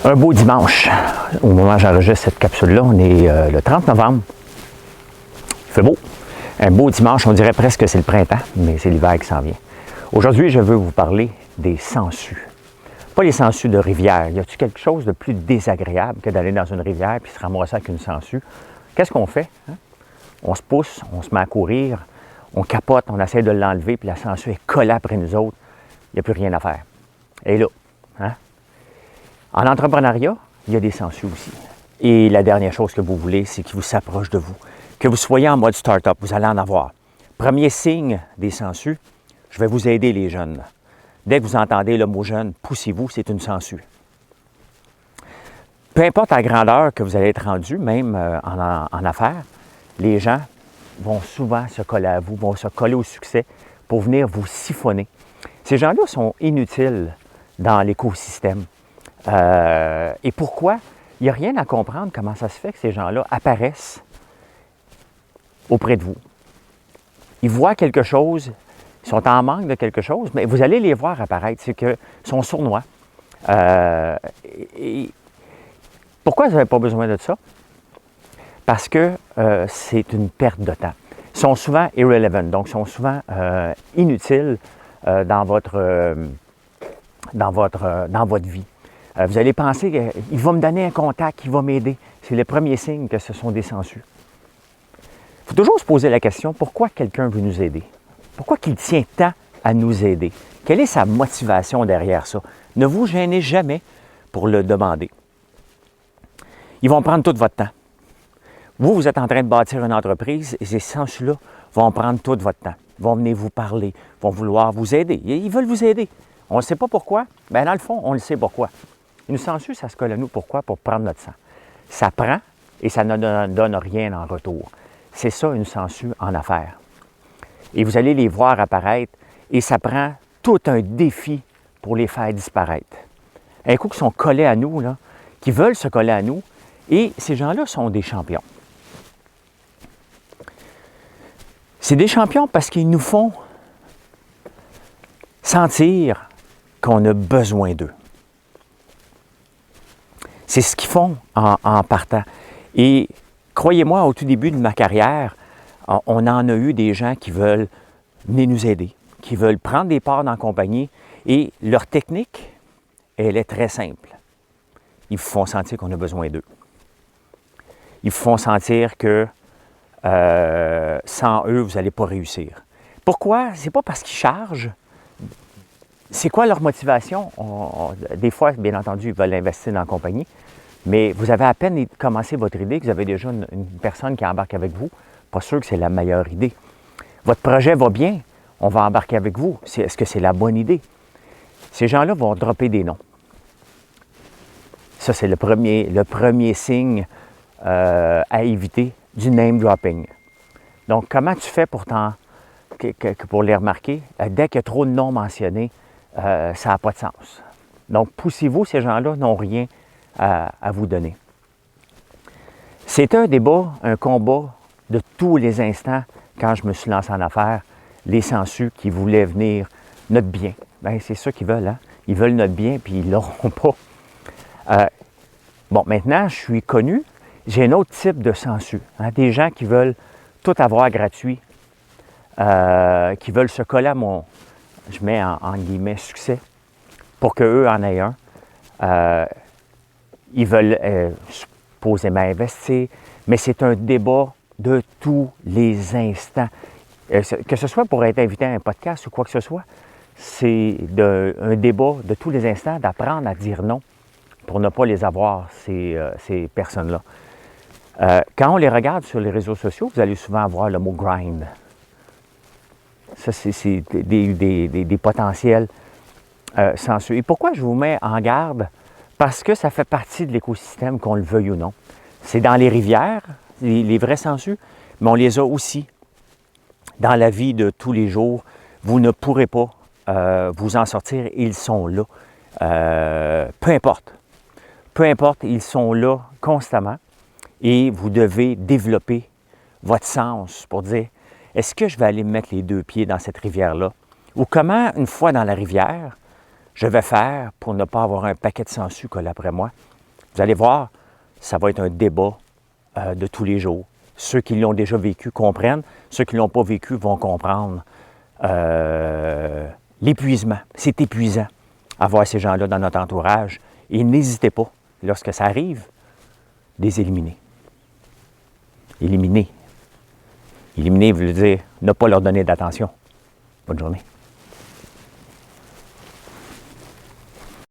Un beau dimanche. Au moment où j'enregistre cette capsule-là, on est le 30 novembre. Il fait beau. Un beau dimanche, on dirait presque que c'est le printemps, mais c'est l'hiver qui s'en vient. Aujourd'hui, je veux vous parler des sangsues. Pas les sangsues de rivière. Y a-t-il quelque chose de plus désagréable que d'aller dans une rivière et se ramasser avec une sangsue? Qu'est-ce qu'on fait? Hein? On se pousse, on se met à courir, on capote, on essaie de l'enlever, puis la sangsue est collée après nous autres. Il n'y a plus rien à faire. Et là, hein? En entrepreneuriat, il y a des sangsues aussi. Et la dernière chose que vous voulez, c'est qu'ils vous s'approchent de vous. Que vous soyez en mode start-up, vous allez en avoir. Premier signe des sangsues, je vais vous aider les jeunes. Dès que vous entendez le mot jeune, poussez-vous, c'est une sangsue. Peu importe la grandeur que vous allez être rendu, même en affaires, les gens vont souvent se coller à vous, vont se coller au succès pour venir vous siphonner. Ces gens-là sont inutiles dans l'écosystème. Et pourquoi? Il n'y a rien à comprendre comment ça se fait que ces gens-là apparaissent auprès de vous. Ils voient quelque chose, ils sont en manque de quelque chose, mais vous allez les voir apparaître. C'est qu'ils sont sournois. Et pourquoi vous n'avez pas besoin de ça? Parce que c'est une perte de temps. Ils sont souvent irrelevant, donc ils sont souvent inutiles dans votre vie. Vous allez penser qu'il va me donner un contact, il va m'aider. C'est le premier signe que ce sont des sangsues. Il faut toujours se poser la question, pourquoi quelqu'un veut nous aider? Pourquoi qu'il tient tant à nous aider? Quelle est sa motivation derrière ça? Ne vous gênez jamais pour le demander. Ils vont prendre tout votre temps. Vous êtes en train de bâtir une entreprise et ces sangsues-là vont prendre tout votre temps. Ils vont venir vous parler, vont vouloir vous aider. Ils veulent vous aider. On ne sait pas pourquoi. Bien, dans le fond, on le sait pourquoi. Une sangsue, ça se colle à nous. Pourquoi? Pour prendre notre sang. Ça prend et ça ne donne rien en retour. C'est ça, une sangsue en affaires. Et vous allez les voir apparaître et ça prend tout un défi pour les faire disparaître. Un coup qui sont collés à nous, là, qui veulent se coller à nous, et ces gens-là sont des champions. C'est des champions parce qu'ils nous font sentir qu'on a besoin d'eux. C'est ce qu'ils font en partant. Et croyez-moi, au tout début de ma carrière, on en a eu des gens qui veulent venir nous aider, qui veulent prendre des parts dans la compagnie. Et leur technique, elle est très simple. Ils vous font sentir qu'on a besoin d'eux. Ils vous font sentir que sans eux, vous n'allez pas réussir. Pourquoi? C'est pas parce qu'ils chargent. C'est quoi leur motivation? Des fois, bien entendu, ils veulent investir dans la compagnie, mais vous avez à peine commencé votre idée, que vous avez déjà une personne qui embarque avec vous. Pas sûr que c'est la meilleure idée. Votre projet va bien, on va embarquer avec vous. Est-ce que c'est la bonne idée? Ces gens-là vont dropper des noms. Ça, c'est le premier signe à éviter du name dropping. Donc, comment tu fais pour les remarquer? Dès qu'il y a trop de noms mentionnés, ça n'a pas de sens. Donc, poussez-vous, ces gens-là n'ont rien à vous donner. C'est un débat, un combat de tous les instants quand je me suis lancé en affaires. Les sangsues qui voulaient venir notre bien. Bien, c'est ça qu'ils veulent, hein? Ils veulent notre bien, puis ils ne l'auront pas. Bon, maintenant, je suis connu. J'ai un autre type de sangsues. Hein? Des gens qui veulent tout avoir gratuit, qui veulent se coller à mon, je mets en guillemets, succès, pour qu'eux en aient un. Ils veulent supposément investir, mais c'est un débat de tous les instants. Que ce soit pour être invité à un podcast ou quoi que ce soit, c'est un débat de tous les instants d'apprendre à dire non pour ne pas les avoir, ces personnes-là. Quand on les regarde sur les réseaux sociaux, vous allez souvent avoir le mot « grind ». Ça, c'est des potentiels sangsues. Et pourquoi je vous mets en garde? Parce que ça fait partie de l'écosystème, qu'on le veuille ou non. C'est dans les rivières, les vrais sangsues, mais on les a aussi dans la vie de tous les jours. Vous ne pourrez pas vous en sortir, ils sont là. Peu importe. Peu importe, ils sont là constamment et vous devez développer votre sens pour dire, est-ce que je vais aller me mettre les deux pieds dans cette rivière-là? Ou comment, une fois dans la rivière, je vais faire pour ne pas avoir un paquet de sangsues collé après moi? Vous allez voir, ça va être un débat de tous les jours. Ceux qui l'ont déjà vécu comprennent, ceux qui ne l'ont pas vécu vont comprendre. L'épuisement, c'est épuisant avoir ces gens-là dans notre entourage. Et n'hésitez pas, lorsque ça arrive, de les éliminer. Éliminer. Éliminer veut dire ne pas leur donner d'attention. Bonne journée.